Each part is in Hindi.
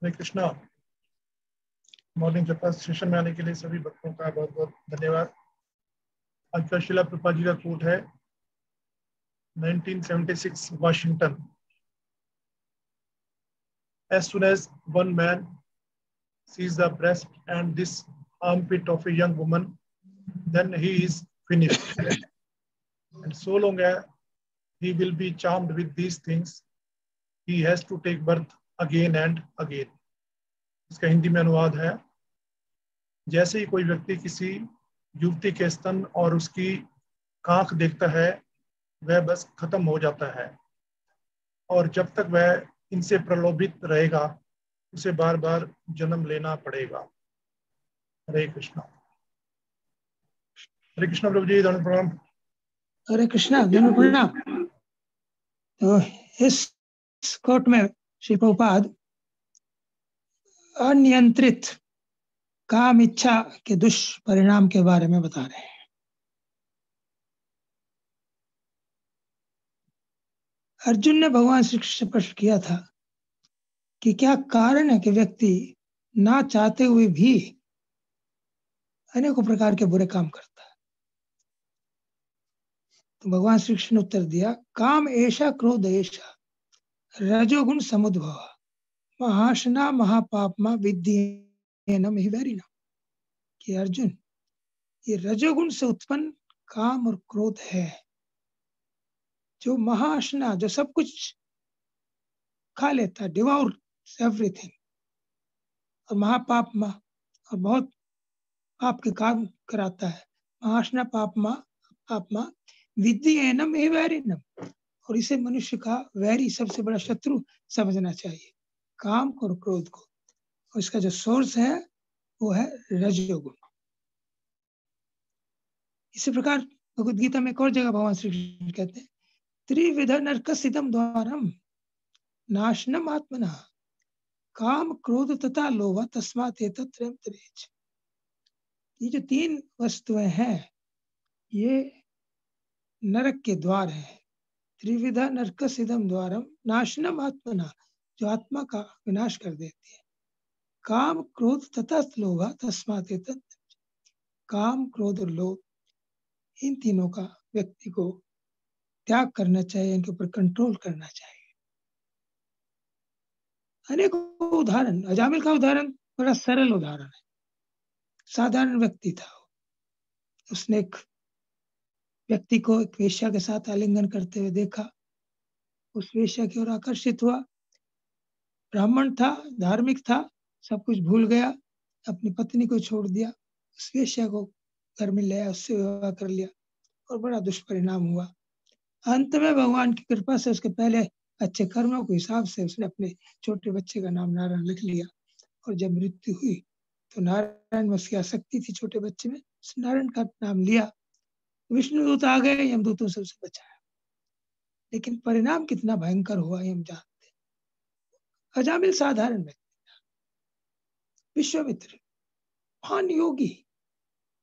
हरे कृष्णा। मॉर्निंग जपा सेशन में आने के लिए सभी भक्तों का बहुत बहुत धन्यवाद। आज का शिला प्रभुपाद जी का कोट है 1976 Washington. As soon as one man sees the breast and this armpit of a young woman, then he is finished. And so long as he will be charmed with these things, he has to take birth again and again. इसका हिंदी में अनुवाद है, जैसे ही कोई व्यक्ति किसी युवती के स्तन और उसकी कांख देखता है वह बस खत्म हो जाता है, और जब तक वह इनसे प्रलोभित रहेगा उसे बार बार जन्म लेना पड़ेगा। हरे कृष्णा। हरे कृष्णा प्रभु जी, धन्यवाद प्रणाम। हरे कृष्णा, धन्यवाद प्रणाम। तो इस कोट में श्री प्रभुपाद अनियंत्रित काम इच्छा के दुष्परिणाम के बारे में बता रहे हैं। अर्जुन ने भगवान श्री कृष्ण से प्रश्न किया था कि क्या कारण है कि व्यक्ति ना चाहते हुए भी अनेकों प्रकार के बुरे काम करता है। तो भगवान श्री कृष्ण ने उत्तर दिया, काम ऐसा क्रोध ऐसा रजोगुण समुद्भव महाशना महापापमा विद्येनम हिवैरिणम। कि अर्जुन, ये रजोगुण से उत्पन्न काम और क्रोध है जो महाशना, जो सब कुछ खा लेता है, डिवोर एवरीथिंग, और महापापमा, और बहुत पाप के काम कराता है। महाशना पापमा विद्येनम हिवैरिणम, और इसे मनुष्य का वैरी, सबसे बड़ा शत्रु समझना चाहिए, काम और क्रोध को। और इसका जो सोर्स है वो है रजोगुण। इसी प्रकार भगवद गीता में एक और जगह भगवान श्री कृष्ण कहते हैं, त्रिविध नरकसिदम द्वारम नाशनम आत्मना काम क्रोध तथा लोभ तस्मात् एतत् त्रयम् त्यजेत्। ये जो तीन वस्तुएं हैं ये नरक के द्वार है। त्रिविध नरकसिदम द्वारम नाशनम आत्मना, जो आत्मा का विनाश कर देती है। काम क्रोध तथा लोभ तस्मात् एतत्, काम क्रोध और लोभ, इन तीनों का व्यक्ति को त्याग करना चाहिए, इनके ऊपर कंट्रोल करना चाहिए। अनेकों उदाहरण, अजामिल का उदाहरण बड़ा सरल उदाहरण है। साधारण व्यक्ति था, उसने एक व्यक्ति को एक वेश्या के साथ आलिंगन करते हुए देखा, उस वेश्या की ओर आकर्षित हुआ। ब्राह्मण था, धार्मिक था, सब कुछ भूल गया, अपनी पत्नी को छोड़ दिया, उस वेश्या को घर में लाया, उससे विवाह कर लिया, और बड़ा दुष्परिणाम हुआ। अंत में भगवान की कृपा से उसके पहले अच्छे कर्मों के हिसाब से उसने अपने छोटे बच्चे का नाम नारायण लिख लिया, और जब मृत्यु हुई तो नारायण में उसकी आसक्ति थी छोटे बच्चे में, उस नारायण का नाम लिया। विष्णुदूत आ गए, यमदूतों से उसे बचाया, लेकिन परिणाम कितना भयंकर हुआ हम जानते हैं। अजामिल साधारण व्यक्ति था, विश्वामित्र महान योगी,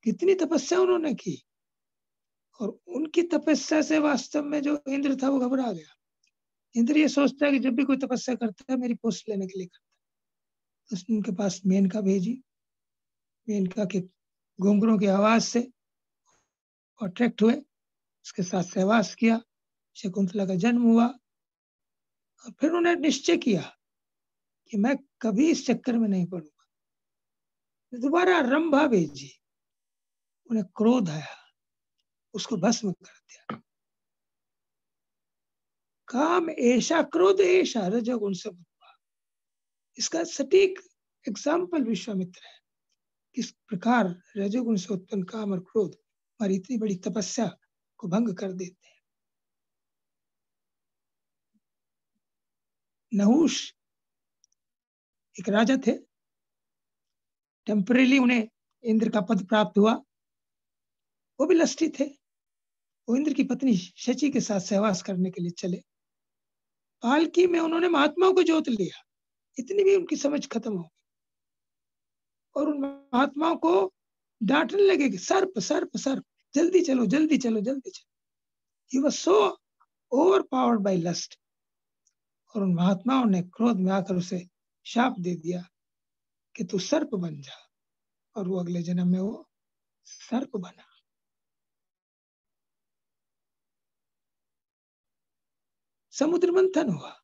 कितनी तपस्या उन्होंने की, और उनकी तपस्या से वास्तव में जो इंद्र था वो घबरा गया। इंद्र ये सोचता है कि जब भी कोई तपस्या करता है मेरी पोस्ट लेने के लिए करता है। उसने उनके पास मेनका भेजी, मेनका के घुंघरों की आवाज से अट्रैक्ट हुए, उसके साथ सहवास किया, शकुंतला का जन्म हुआ, और फिर उन्हें निश्चय किया कि मैं कभी इस चक्कर में नहीं पड़ूंगा। दोबारा रंभा भेजी, उन्हें क्रोध आया, उसको भस्म कर दिया। काम ऐसा क्रोध ऐसा रजोगुण से उत्पन्न। इसका सटीक एग्जाम्पल विश्वामित्र है, किस प्रकार रजोगुण से उत्पन्न काम और क्रोध हमारी इतनी बड़ी तपस्या को भंग कर देते हैं। नहुष एक राजा थे, टेम्परेली उन्हें इंद्र का पद प्राप्त हुआ, वो भी लस्टी थे। वो इंद्र की पत्नी शची के साथ सहवास करने के लिए चले, पालकी में उन्होंने महात्माओं को जोत लिया, इतनी भी उनकी समझ खत्म हो गई, और उन महात्माओं को डांटने लगे कि सर्प सर्प सर्प, जल्दी चलो जल्दी चलो जल्दी चलो। He was so overpowered by lust, और उन महात्माओं ने क्रोध में आकर उसे शाप दे दिया कि तू सर्प बन जा, और वो अगले जन्म में वो सर्प बना। समुद्र मंथन हुआ,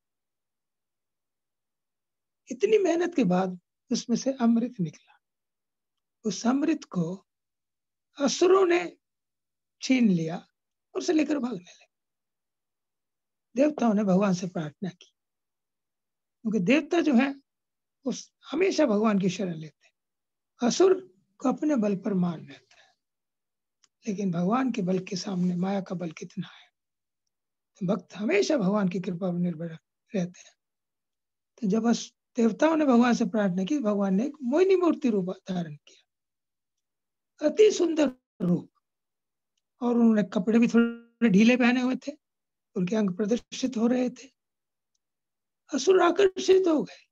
इतनी मेहनत के बाद उसमें से अमृत निकला। उस अमृत को असुरों ने छीन लिया और उसे लेकर भागने लगे। देवताओं ने भगवान से प्रार्थना की, क्योंकि देवता जो है उस हमेशा भगवान की शरण लेते हैं। असुर को अपने बल पर मान रहता है, लेकिन भगवान के बल के सामने माया का बल कितना है। तो भक्त हमेशा भगवान की कृपा पर निर्भर रहते हैं। तो जब देवताओं ने भगवान से प्रार्थना की, भगवान ने एक मोहिनी मूर्ति रूप धारण किया, अति सुंदर रूप, और उन्होंने कपड़े भी थोड़े ढीले पहने हुए थे, उनके अंग प्रदर्शित हो रहे थे। असुर आकर्षित हो गए,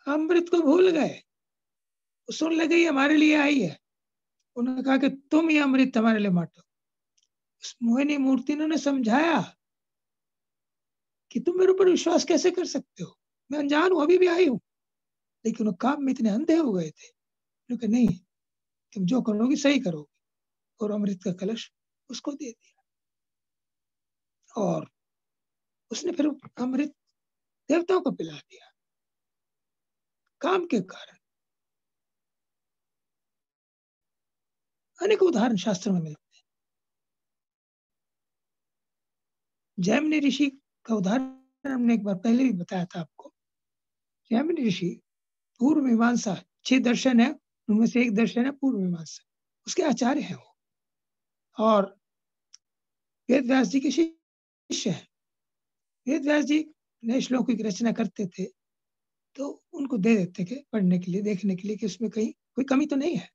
अमृत को भूल गए, सुन लगे ये हमारे लिए आई है। उन्होंने कहा कि तुम ये अमृत हमारे लिए बांटो। उस मोहिनी मूर्ति ने समझाया कि तुम मेरे ऊपर विश्वास कैसे कर सकते हो, मैं अनजान हूं, अभी भी आई हूं। लेकिन वो काम में इतने अंधे हो गए थे, उन्होंने नहीं, तुम जो करोगी सही करोगी। और अमृत का कलश उसको दे दिया, और उसने फिर अमृत देवताओं को पिला दिया। काम के कारण अनेक उदाहरण शास्त्रों में मिलते हैं। जैमिनी ऋषि का उदाहरण हमने एक बार पहले भी बताया था आपको। जैमिनी ऋषि पूर्व मीमांसा 6 दर्शन है, उनमें से एक दर्शन है पूर्व मीमांसा, उसके आचार्य हैं वो, और वेद व्यास जी के शिष्य हैं। वेद व्यास जी नए श्लोकों की रचना करते थे, तो उनको दे देते थे पढ़ने के लिए, देखने के लिए कि उसमें कहीं कोई कमी तो नहीं है।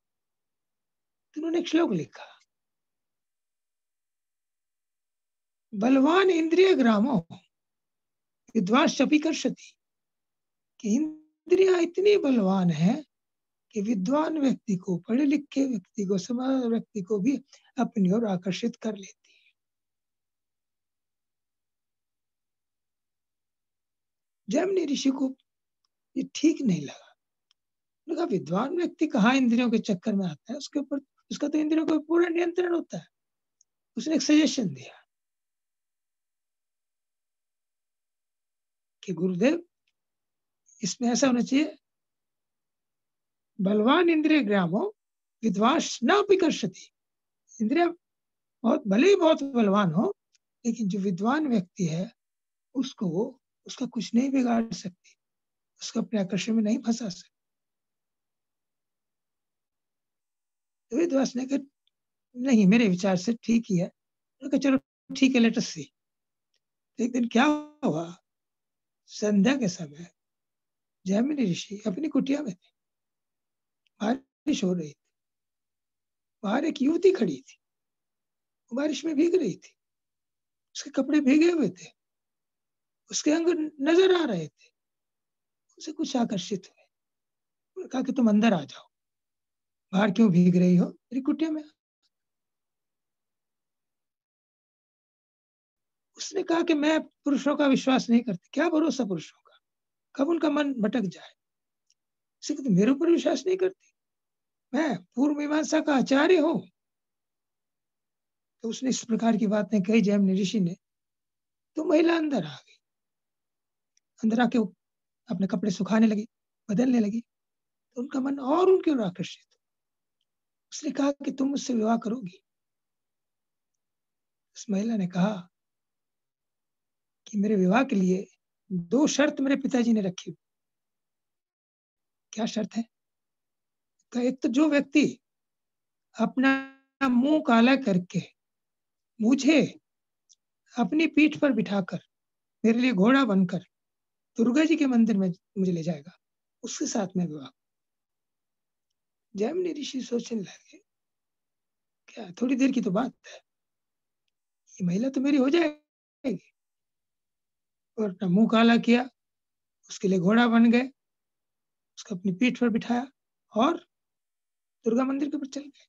तो उन्होंने एक श्लोक लिखा, बलवान इंद्रिय ग्रामो विद्वान शपीकर्षति, कि इंद्रियां इतनी बलवान है कि विद्वान व्यक्ति को, पढ़े लिखे व्यक्ति को, समझ व्यक्ति को भी अपनी ओर आकर्षित कर लेती है। जैमिनी ऋषि को ये ठीक नहीं लगा, विद्वान व्यक्ति कहाँ इंद्रियों के चक्कर में आता है, उसके ऊपर उसका तो इंद्रियों का पूरा नियंत्रण होता है। उसने एक सजेशन दिया कि गुरुदेव, इसमें ऐसा होना चाहिए, बलवान इंद्रिय ग्रामो विद्वांस न विकर्षति। इंद्रिया बहुत भले ही बहुत बलवान हो, लेकिन जो विद्वान व्यक्ति है उसको उसका कुछ नहीं बिगाड़ सकती, उसको अपने आकर्षण में नहीं फंसा सकती। तो वेदव्यास ने कहा नहीं, मेरे विचार से ठीक ही है। तो चलो ठीक है, लेट अस सी। एक दिन क्या हुआ, संध्या के समय जैमिनी ऋषि अपनी कुटिया में थे, बारिश हो रही थी, बाहर एक युवती खड़ी थी, बारिश में भीग रही थी, उसके कपड़े भीगे हुए थे, उसके अंग नजर आ रहे थे, उसे कुछ आकर्षित हुए। उन्होंने कहा कि तुम अंदर आ जाओ, बाहर क्यों भीग रही हो, मेरी कुटिया में। उसने कहा कि मैं पुरुषों का विश्वास नहीं करती, क्या भरोसा पुरुषों का, कब उनका मन भटक जाए। तो मेरे ऊपर विश्वास नहीं करती, मैं पूर्व मीमांसा का आचार्य हूं। तो उसने इस प्रकार की बातें कही जैमिनी ऋषि ने, तो महिला अंदर आ गई, अंदर आके अपने कपड़े सुखाने लगी, बदलने लगी, तो उनका मन और उनकी ओर आकर्षित। उसने कहा कि तुम मुझसे विवाह करोगी। उस महिला ने कहा कि मेरे विवाह के लिए 2 शर्त मेरे पिताजी ने रखी। क्या शर्त है? एक तो जो व्यक्ति अपना मुंह काला करके मुझे अपनी पीठ पर बिठाकर मेरे लिए घोड़ा बनकर दुर्गा जी के मंदिर में मुझे ले जाएगा, उसके साथ में विवाह। जैमिनी ऋषि सोचने लगे, क्या थोड़ी देर की तो बात है, ये महिला तो मेरी हो जाएगी। और अपना मुंह काला किया, उसके लिए घोड़ा बन गए, उसको अपनी पीठ पर बिठाया और दुर्गा मंदिर के ऊपर चल गए।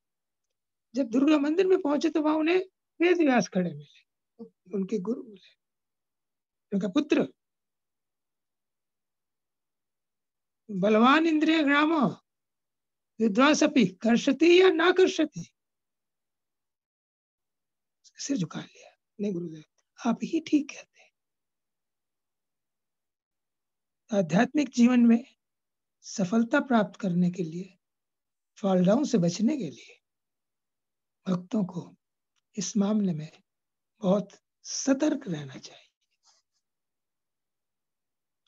जब दुर्गा मंदिर में पहुंचे तो वहां उन्हें वेद व्यास खड़े मिले, उनके गुरु मिले, उनका पुत्र। बलवान इंद्रिय ग्रामो विद्वासपि कर्षति या ना कर्षति। सिर झुका लिया, नहीं गुरुदेव आप ही ठीक कहते हैं। आध्यात्मिक जीवन में सफलता प्राप्त करने के लिए, फॉल डाउन से बचने के लिए भक्तों को इस मामले में बहुत सतर्क रहना चाहिए।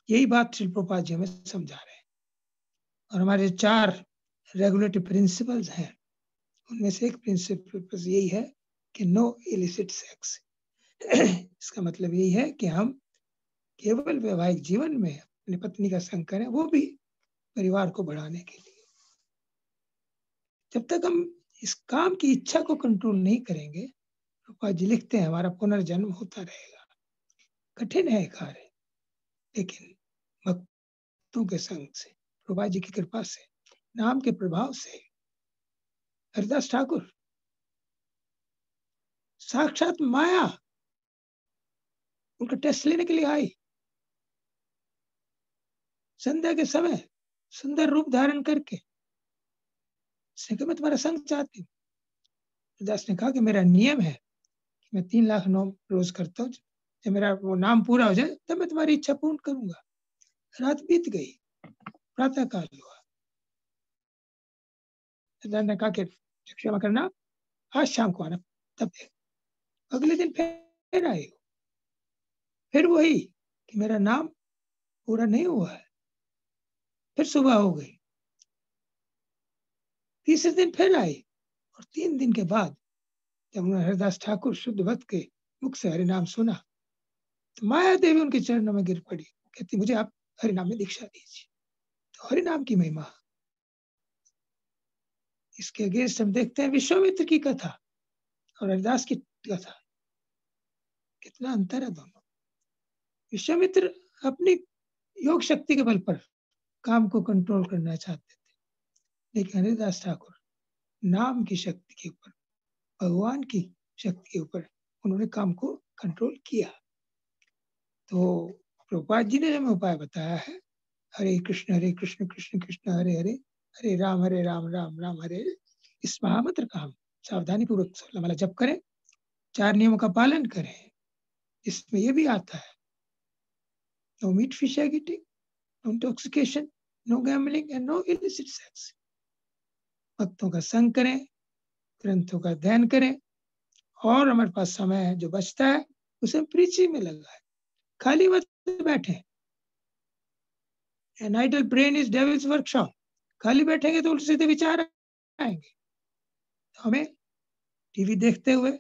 यही बात श्रील प्रभुपाद जी हमें समझा रहे हैं। और हमारे 4 रेगुलेटरी प्रिंसिपल्स हैं, उनमें से एक प्रिंसिपल यही है कि नो इलिसिट सेक्स। इसका मतलब यही है कि हम केवल वैवाहिक जीवन में अपनी पत्नी का संग करें, वो भी परिवार को बढ़ाने के लिए। जब तक हम इस काम की इच्छा को कंट्रोल नहीं करेंगे, प्रभुपाद जी लिखते हैं हमारा पुनर्जन्म होता रहेगा। कठिन है कार्य, लेकिन भक्तों के संग से, प्रभुपाद जी की कृपा से, नाम के प्रभाव से, हरिदास ठाकुर साक्षात माया उनका टेस्ट लेने के लिए आई। संध्या के समय सुंदर रूप धारण करके उसने कहा मैं तुम्हारा संग चाहती हूँ। हरिदास ने कहा कि मेरा नियम है कि मैं 3 लाख नाम रोज करता हूँ, जब मेरा वो नाम पूरा हो जाए तब मैं तुम्हारी इच्छा पूर्ण करूंगा। रात बीत गई, प्रातः काल हुआ। हरिदास ने कहा कि क्षमा करना, आज शाम को आना। तब अगले दिन फिर आए, फिर वही कि मेरा नाम पूरा नहीं हुआ है। फिर सुबह हो गई, तीसरे दिन फिर आई, और 3 दिन के बाद जब उन्होंने हरिदास ठाकुर शुद्ध भक्त के मुख से हरिनाम सुना, तो माया देवी उनके चरणों में गिर पड़ी, कहती मुझे आप हरिनाम में दीक्षा दीजिए। तो हरिनाम की महिमा। इसके अगेंस्ट हम देखते हैं विश्वामित्र की कथा और हरिदास की कथा, कितना अंतर है दोनों। विश्वामित्र अपनी योग शक्ति के बल पर काम को कंट्रोल करना चाहते थे, लेकिन हरिदास ठाकुर नाम की शक्ति के ऊपर, भगवान की शक्ति के ऊपर उन्होंने काम को कंट्रोल किया। तो प्रभुपाद जी ने हमें उपाय बताया है, हरे कृष्ण कृष्ण कृष्ण हरे हरे, हरे राम राम राम हरे हरे। इस महामंत्र का हम सावधानी पूर्वक 16 माला जप करें, 4 नियमों का पालन करें। इसमें यह भी आता है no meat fish egg eating, no intoxication, no gambling and no illicit sex. भक्तों का संग करें, ग्रंथों का अध्ययन करें, और हमारे पास समय है जो बचता है उसे हम प्रीचिंग में लगाएं। खाली मत बैठे। An idle brain is devil's workshop. खाली बैठेंगे तो उल्टे सीधे विचार आएंगे। हमें टीवी देखते हुए,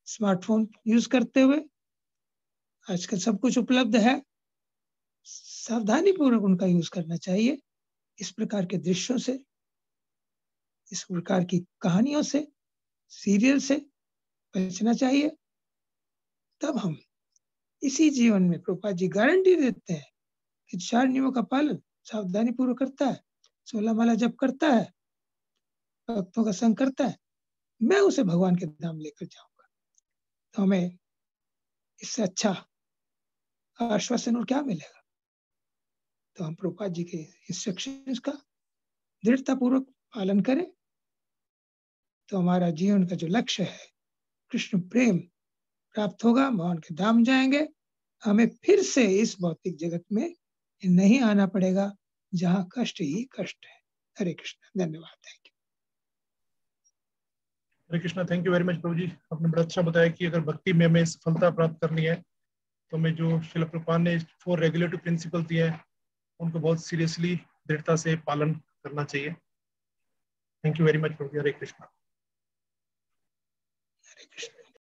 स्मार्टफोन यूज करते हुए, आजकल सब कुछ उपलब्ध है, सावधानी पूर्वक उनका यूज करना चाहिए। इस प्रकार के दृश्यों से, इस प्रकार की कहानियों से, सीरियल से बचना चाहिए। तब हम इसी जीवन में, प्रभुपाद जी गारंटी देते हैं कि 4 नियमों का पालन सावधानी पूर्वक करता है, 16 माला जप करता है, भक्तों का संग करता है, मैं उसे भगवान के धाम लेकर जाऊंगा। तो हमें इससे अच्छा आश्वासन और क्या मिलेगा। तो हम प्रभुपाद जी के इंस्ट्रक्शंस का दृढ़ता पूर्वक पालन करें, तो हमारा जीवन का जो लक्ष्य है कृष्ण प्रेम प्राप्त होगा, भगवान के धाम जाएंगे। हमें फिर से इस भौतिक जगत में नहीं आना पड़ेगा जहां कष्ट ही कष्ट है। हरे कृष्ण, धन्यवाद, thank you. Hare Krishna, thank you very much Prabhu ji. आपने बड़ा अच्छा बताया कि अगर भक्ति में हमें सफलता प्राप्त करनी है तो हमें जो श्रील प्रभुपाद ने 4 रेगुलेटरी प्रिंसिपल दिए हैं उनको बहुत सीरियसली, दृढ़ता से पालन करना चाहिए। Thank you very much Prabhu ji. Hare Krishna. Hare Krishna.